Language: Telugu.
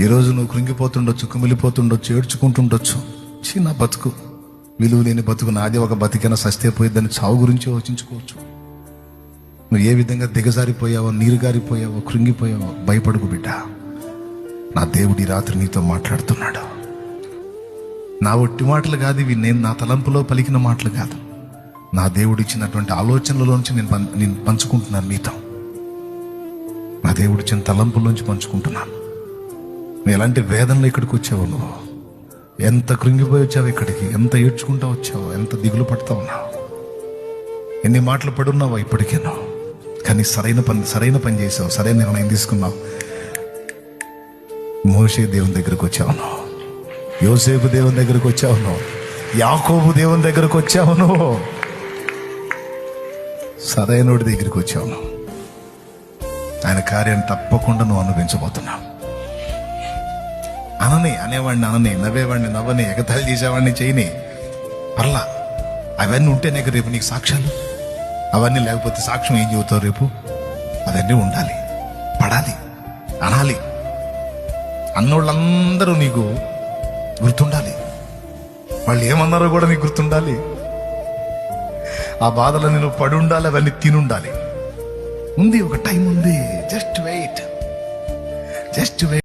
ఈరోజు నువ్వు కృంగిపోతుండొచ్చు, కుమిలిపోతుండొచ్చు, ఏడ్చుకుంటుండొచ్చు. చిన్న బతుకు, విలువ లేని బతుకు, నాది ఒక బతికైనా సస్తే పోయిద్దని చావు గురించి ఆలోచించుకోవచ్చు. నువ్వు ఏ విధంగా దిగజారిపోయావో, నీరుగారిపోయావో, కృంగిపోయావో భయపడుకు బిడ్డ. నా దేవుడు ఈ రాత్రి నీతో మాట్లాడుతున్నాడు. నా ఒట్టి మాటలు కాదు ఇవి, నేను నా తలంపులో పలికిన మాటలు కాదు, నా దేవుడు ఇచ్చినటువంటి ఆలోచనలలోంచి నేను పంచుకుంటున్నాను నీతో. నా దేవుడు ఇచ్చిన తలంపుల్లోంచి పంచుకుంటున్నాను. నువ్వు ఎలాంటి వేదనలో ఇక్కడికి వచ్చావు, నువ్వు ఎంత కృంగిపోయి వచ్చావు ఇక్కడికి, ఎంత ఏడ్చుకుంటా వచ్చావు, ఎంత దిగులు పడుతూ ఉన్నావు, ఎన్ని మాటలు పడున్నావో ఇప్పటికేనో. కానీ సరైన పని చేసావు, సరైన నిర్ణయం తీసుకున్నావు. మోషే దేవుని దగ్గరకు వచ్చావు నువ్వు, యోసేపు దేవుని దగ్గరకు వచ్చావు నువ్వు, యాకోబు దేవుని దగ్గరకు వచ్చావు నువ్వు, సరైనోడి దగ్గరికి వచ్చావు నువ్వు. ఆయన కార్యాన్ని తప్పకుండా నువ్వు అనుభవించబోతున్నావు. అనేవాడిని అనని, నవ్వేవాడిని నవ్వని, ఎగతాళి చేసేవాడిని చేయని, పర్లా. అవన్నీ ఉంటేనే రేపు నీకు సాక్ష్యాలు. అవన్నీ లేకపోతే సాక్ష్యం ఏం చెబుతావు రేపు? అవన్నీ ఉండాలి, పడాలి, అనాలి. అన్నోళ్ళందరూ నీకు గుర్తుండాలి, వాళ్ళు ఏమన్నారో కూడా నీకు గుర్తుండాలి. ఆ బాధలన్నీ నువ్వు పడి ఉండాలి, అవన్నీ తినుండాలి. ఉంది, ఒక టైం ఉంది. Just wait.